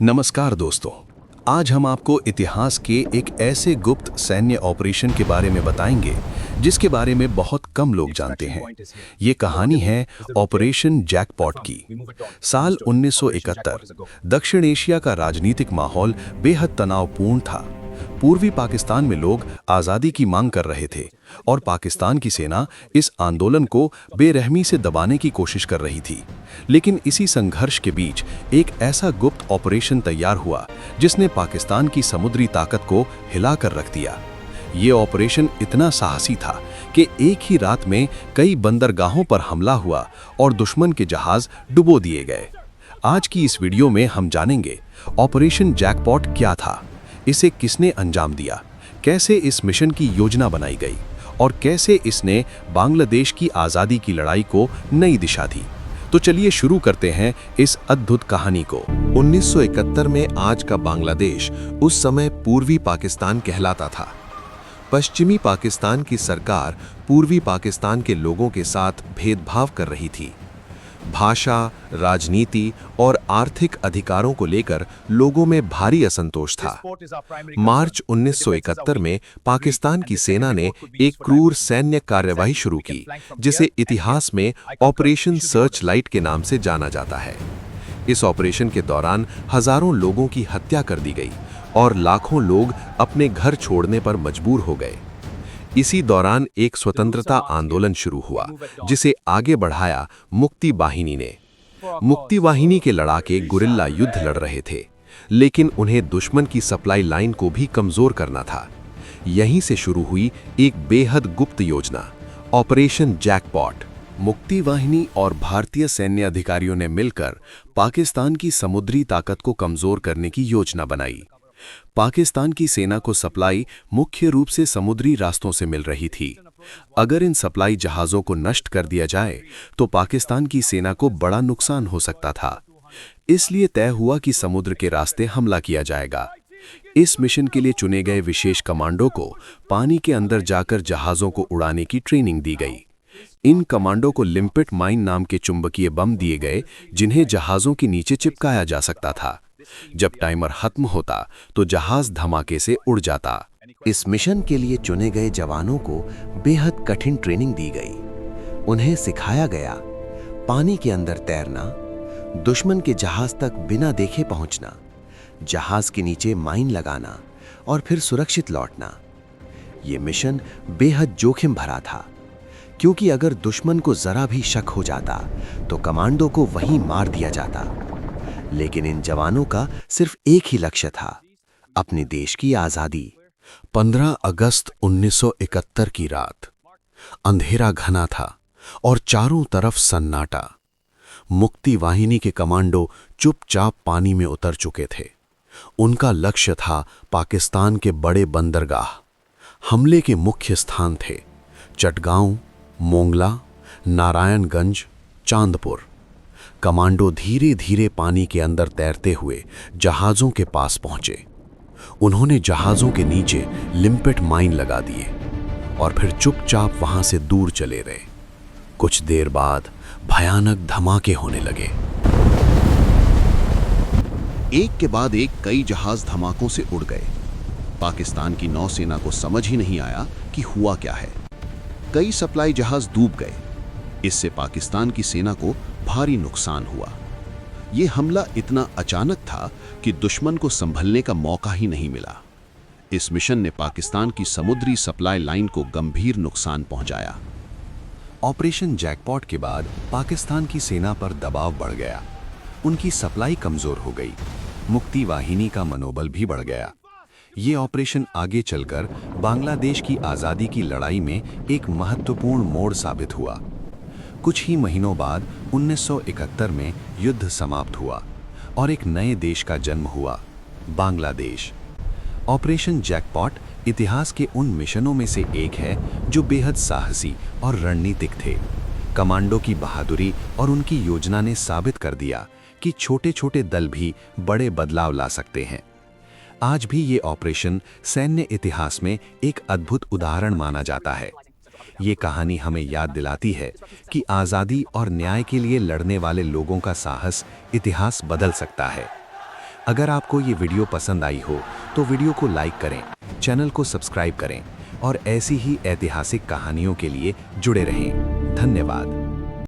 नमस्कार दोस्तों। आज हम आपको इतिहास के एक ऐसे गुप्त सैन्य ऑपरेशन के बारे में बताएंगे जिसके बारे में बहुत कम लोग जानते हैं। ये कहानी है ऑपरेशन जैकपॉट की। साल 1971। दक्षिण एशिया का राजनीतिक माहौल बेहद तनावपूर्ण था। पूर्वी पाकिस्तान में लोग आज़ादी की मांग कर रहे थे और पाकिस्तान की सेना इस आंदोलन को बेरहमी से दबाने की कोशिश कर रही थी। लेकिन इसी संघर्ष के बीच एक ऐसा गुप्त ऑपरेशन तैयार हुआ जिसने पाकिस्तान की समुद्री ताकत को हिलाकर रख दिया। ये ऑपरेशन इतना साहसी था कि एक ही रात में कई बंदरगाहों पर हमला हुआ और दुश्मन के जहाज डुबो दिए गए। आज की इस वीडियो में हम जानेंगे ऑपरेशन जैकपॉट क्या था, इसे किसने अंजाम दिया, कैसे इस मिशन की योजना बनाई गई और कैसे इसने बांग्लादेश की आज़ादी की लड़ाई को नई दिशा दी। तो चलिए शुरू करते हैं इस अद्भुत कहानी को। 1971 में आज का बांग्लादेश उस समय पूर्वी पाकिस्तान कहलाता था। पश्चिमी पाकिस्तान की सरकार पूर्वी पाकिस्तान के लोगों के साथ भेदभाव कर रही थी। भाषा, राजनीति और आर्थिक अधिकारों को लेकर लोगों में भारी असंतोष था। मार्च 1971 में पाकिस्तान की सेना ने एक क्रूर सैन्य कार्यवाही शुरू की, जिसे इतिहास में ऑपरेशन सर्च लाइट के नाम से जाना जाता है। इस ऑपरेशन के दौरान हजारों लोगों की हत्या कर दी गई और लाखों लोग अपने घर छोड़ने पर मजबूर हो गए। इसी दौरान एक स्वतंत्रता आंदोलन शुरू हुआ, जिसे आगे बढ़ाया मुक्ति वाहिनी ने। मुक्ति वाहिनी के लड़ाके गुरिल्ला युद्ध लड़ रहे थे, लेकिन उन्हें दुश्मन की सप्लाई लाइन को भी कमजोर करना था। यहीं से शुरू हुई एक बेहद गुप्त योजना, ऑपरेशन जैकपॉट। मुक्ति वाहिनी और भारतीय सैन्य अधिकारियों ने मिलकर पाकिस्तान की समुद्री ताकत को कमजोर करने की योजना बनाई। पाकिस्तान की सेना को सप्लाई मुख्य रूप से समुद्री रास्तों से मिल रही थी। अगर इन सप्लाई जहाज़ों को नष्ट कर दिया जाए तो पाकिस्तान की सेना को बड़ा नुकसान हो सकता था। इसलिए तय हुआ कि समुद्र के रास्ते हमला किया जाएगा। इस मिशन के लिए चुने गए विशेष कमांडो को पानी के अंदर जाकर जहाज़ों को उड़ाने की ट्रेनिंग दी गई। इन कमांडो को लिम्पिट माइन नाम के चुंबकीय बम दिए गए, जिन्हें जहाज़ों के नीचे चिपकाया जा सकता था। जब टाइमर खत्म होता तो जहाज धमाके से उड़ जाता। इस मिशन के लिए चुने गए जवानों को बेहद कठिन ट्रेनिंग दी गई। उन्हें सिखाया गया पानी के अंदर तैरना, दुश्मन के जहाज तक बिना देखे पहुंचना, जहाज के नीचे माइन लगाना और फिर सुरक्षित लौटना। ये मिशन बेहद जोखिम भरा था, क्योंकि अगर दुश्मन को जरा भी शक हो जाता तो कमांडो को वहीं मार दिया जाता। लेकिन इन जवानों का सिर्फ एक ही लक्ष्य था, अपने देश की आजादी। 15 अगस्त 1971 की रात। अंधेरा घना था और चारों तरफ सन्नाटा। मुक्ति वाहिनी के कमांडो चुपचाप पानी में उतर चुके थे। उनका लक्ष्य था पाकिस्तान के बड़े बंदरगाह। हमले के मुख्य स्थान थे चटगांव, मोंगला, नारायणगंज, चांदपुर। कमांडो धीरे धीरे पानी के अंदर तैरते हुए जहाज़ों के पास पहुंचे। उन्होंने जहाज़ों के नीचे लिम्पिट माइन लगा दिए और फिर चुपचाप वहां से दूर चले रहे। कुछ देर बाद भयानक धमाके होने लगे। एक के बाद एक कई जहाज धमाकों से उड़ गए। पाकिस्तान की नौसेना को समझ ही नहीं आया कि हुआ क्या है। कई सप्लाई जहाज डूब गए। इससे पाकिस्तान की सेना को भारी नुकसान हुआ। यह हमला इतना अचानक था कि दुश्मन को संभलने का मौका ही नहीं मिला। इस मिशन ने पाकिस्तान की समुद्री सप्लाई लाइन को गंभीर नुकसान पहुंचाया। ऑपरेशन जैकपॉट के बाद पाकिस्तान की सेना पर दबाव बढ़ गया। उनकी सप्लाई कमजोर हो गई। मुक्ति वाहिनी का मनोबल भी बढ़ गया। ये ऑपरेशन आगे चलकर बांग्लादेश की आज़ादी की लड़ाई में एक महत्वपूर्ण मोड़ साबित हुआ। कुछ ही महीनों बाद 1971 में युद्ध समाप्त हुआ और एक नए देश का जन्म हुआ, बांग्लादेश। ऑपरेशन जैकपॉट इतिहास के उन मिशनों में से एक है जो बेहद साहसी और रणनीतिक थे। कमांडो की बहादुरी और उनकी योजना ने साबित कर दिया कि छोटे छोटे दल भी बड़े बदलाव ला सकते हैं। आज भी ये ऑपरेशन सैन्य इतिहास में एक अद्भुत उदाहरण माना जाता है। ये कहानी हमें याद दिलाती है कि आज़ादी और न्याय के लिए लड़ने वाले लोगों का साहस इतिहास बदल सकता है। अगर आपको ये वीडियो पसंद आई हो तो वीडियो को लाइक करें, चैनल को सब्सक्राइब करें और ऐसी ही ऐतिहासिक कहानियों के लिए जुड़े रहें। धन्यवाद।